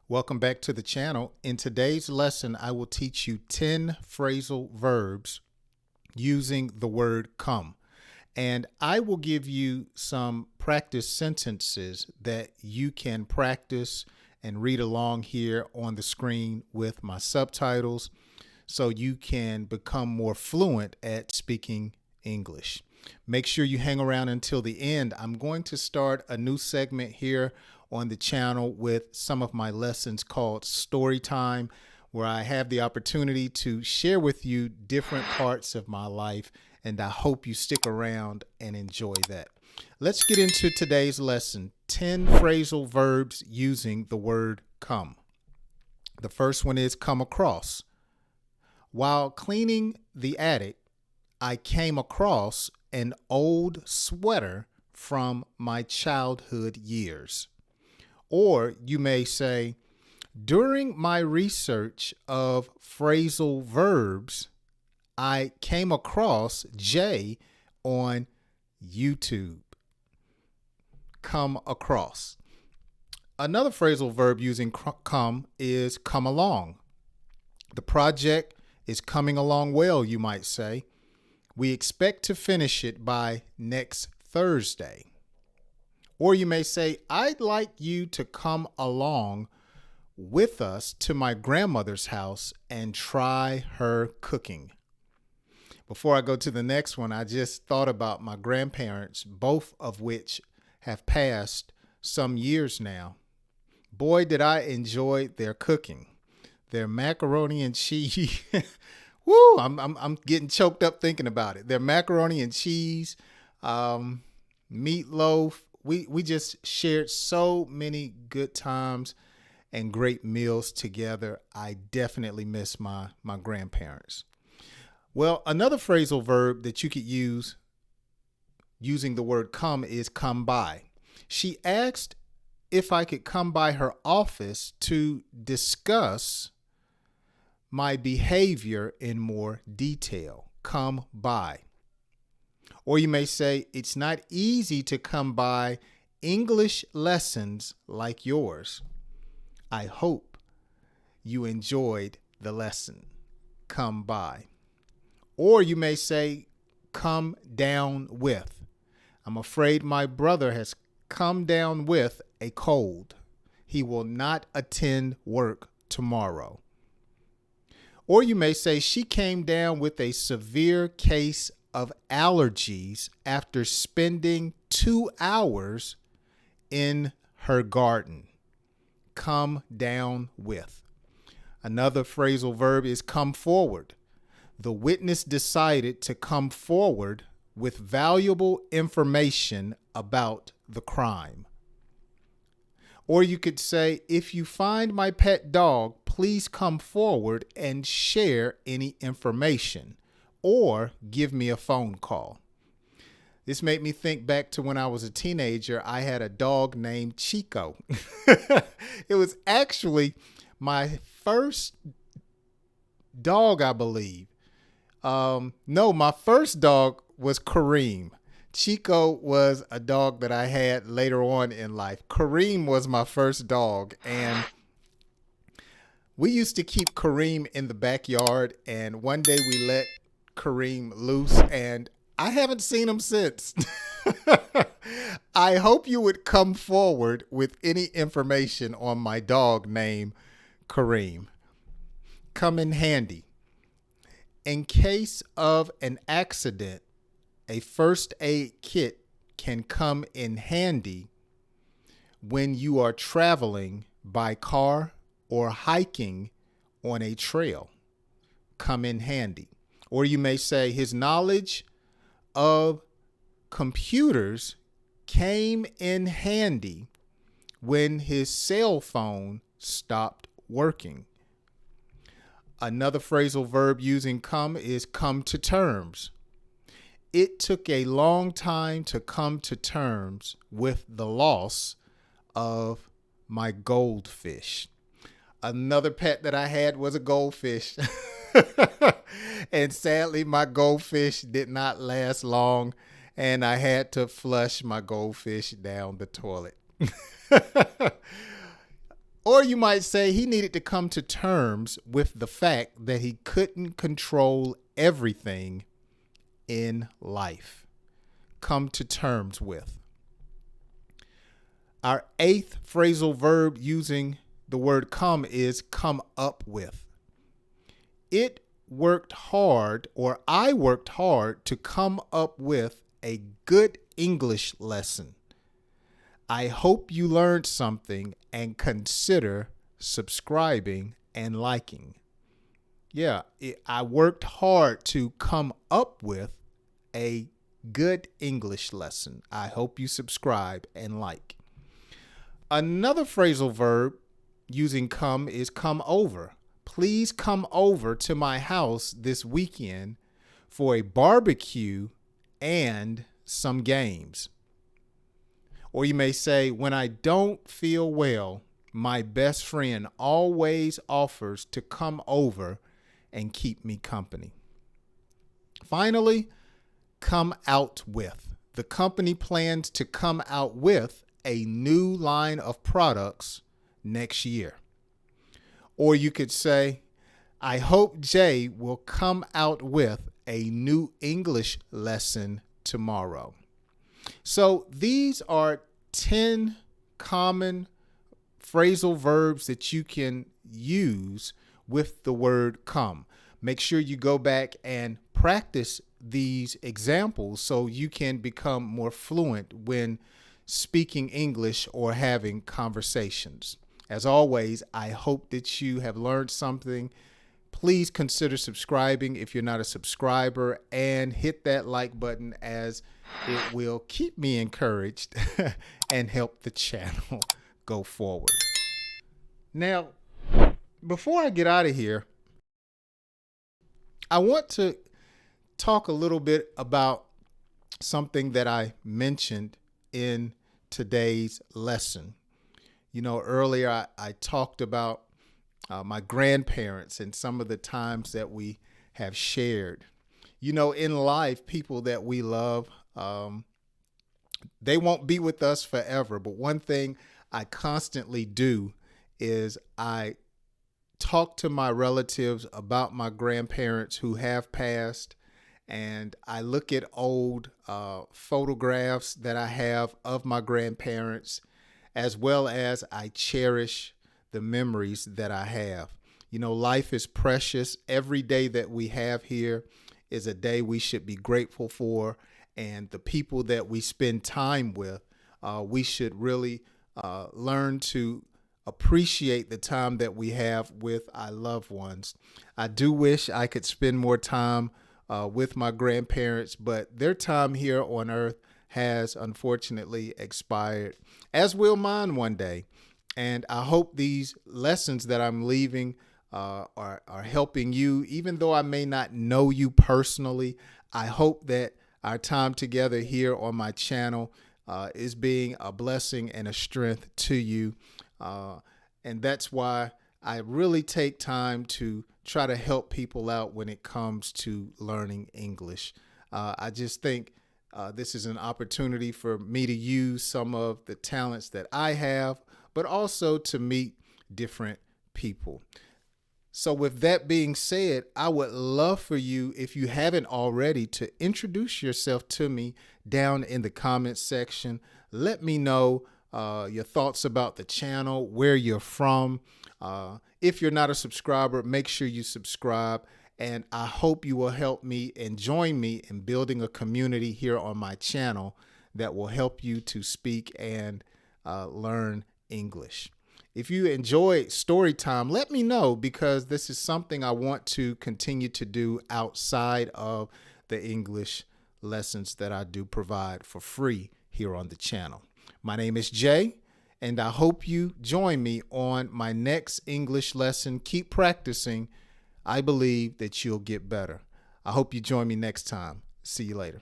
Welcome back to the channel. In today's lesson, I will teach you 10 phrasal verbs using the word come. And I will give you some practice sentences that you can practice and read along here on the screen with my subtitles so you can become more fluent at speaking English. Make sure you hang around until the end. I'm going to start a new segment here on the channel with some of my lessons called Story Time, where I have the opportunity to share with you different parts of my life, and I hope you stick around and enjoy that. Let's get into today's lesson, 10 phrasal verbs using the word come. The first one is come across. While cleaning the attic, I came across an old sweater from my childhood years. Or you may say, during my research of phrasal verbs, I came across Jay on YouTube. Come across. Another phrasal verb using come is come along. The project is coming along well, you might say. We expect to finish it by next Thursday. Or you may say, I'd like you to come along with us to my grandmother's house and try her cooking. Before I go to the next one, I just thought about my grandparents, both of which have passed some years now. Boy, did I enjoy their cooking. Their macaroni and cheese. Woo, I'm getting choked up thinking about it. Their macaroni and cheese, meatloaf. We just shared so many good times and great meals together. I definitely miss my grandparents. Well, another phrasal verb that you could use using the word come is come by. She asked if I could come by her office to discuss my behavior in more detail. Come by. Or you may say, it's not easy to come by English lessons like yours. I hope you enjoyed the lesson. Come by. Or you may say, come down with. I'm afraid my brother has come down with a cold. He will not attend work tomorrow. Or you may say, she came down with a severe case of allergies after spending 2 hours in her garden. Come down with. Another phrasal verb is come forward. The witness decided to come forward with valuable information about the crime. Or you could say, if you find my pet dog, please come forward and share any information, or give me a phone call. This made me think back to when I was a teenager. I had a dog named Chico. It was actually my first dog, I believe. No, my first dog was Kareem. Chico was a dog that I had later on in life. Kareem was my first dog, and we used to keep Kareem in the backyard, and one day we let Kareem loose, and I haven't seen him since. I hope you would come forward with any information on my dog named Kareem. Come in handy. In case of an accident, a first aid kit can come in handy when you are traveling by car or hiking on a trail. Come in handy. Or you may say his knowledge of computers came in handy when his cell phone stopped working. Another phrasal verb using come is come to terms. It took a long time to come to terms with the loss of my goldfish. Another pet that I had was a goldfish. And sadly, my goldfish did not last long, and I had to flush my goldfish down the toilet. Or you might say he needed to come to terms with the fact that he couldn't control everything in life. Come to terms with. Our eighth phrasal verb using the word come is come up with. I worked hard to come up with a good English lesson. I hope you learned something and consider subscribing and liking. I worked hard to come up with a good English lesson. I hope you subscribe and like. Another phrasal verb using come is come over. Please come over to my house this weekend for a barbecue and some games. Or you may say, when I don't feel well, my best friend always offers to come over and keep me company. Finally, come out with. The company plans to come out with a new line of products next year. Or you could say, I hope Jay will come out with a new English lesson tomorrow. So these are 10 common phrasal verbs that you can use with the word come. Make sure you go back and practice these examples so you can become more fluent when speaking English or having conversations. As always, I hope that you have learned something. Please consider subscribing if you're not a subscriber, and hit that like button, as it will keep me encouraged and help the channel go forward. Now, before I get out of here, I want to talk a little bit about something that I mentioned in today's lesson. Earlier I talked about my grandparents and some of the times that we have shared. In life, people that we love, they won't be with us forever. But one thing I constantly do is I talk to my relatives about my grandparents who have passed, and I look at old photographs that I have of my grandparents, as well as I cherish the memories that I have. Life is precious. Every day that we have here is a day we should be grateful for. And the people that we spend time with, we should really learn to appreciate the time that we have with our loved ones. I do wish I could spend more time with my grandparents, but their time here on earth has unfortunately expired, as will mine one day. And I hope these lessons that I'm leaving are helping you. Even though I may not know you personally, I hope that our time together here on my channel is being a blessing and a strength to you. And that's why I really take time to try to help people out when it comes to learning English. I just think this is an opportunity for me to use some of the talents that I have, but also to meet different people. So with that being said, I would love for you, if you haven't already, to introduce yourself to me down in the comments section. Let me know your thoughts about the channel, where you're from. If you're not a subscriber, make sure you subscribe. And I hope you will help me and join me in building a community here on my channel that will help you to speak and learn English. If you enjoy story time, let me know, because this is something I want to continue to do outside of the English lessons that I do provide for free here on the channel. My name is Jay, and I hope you join me on my next English lesson. Keep practicing. I believe that you'll get better. I hope you join me next time. See you later.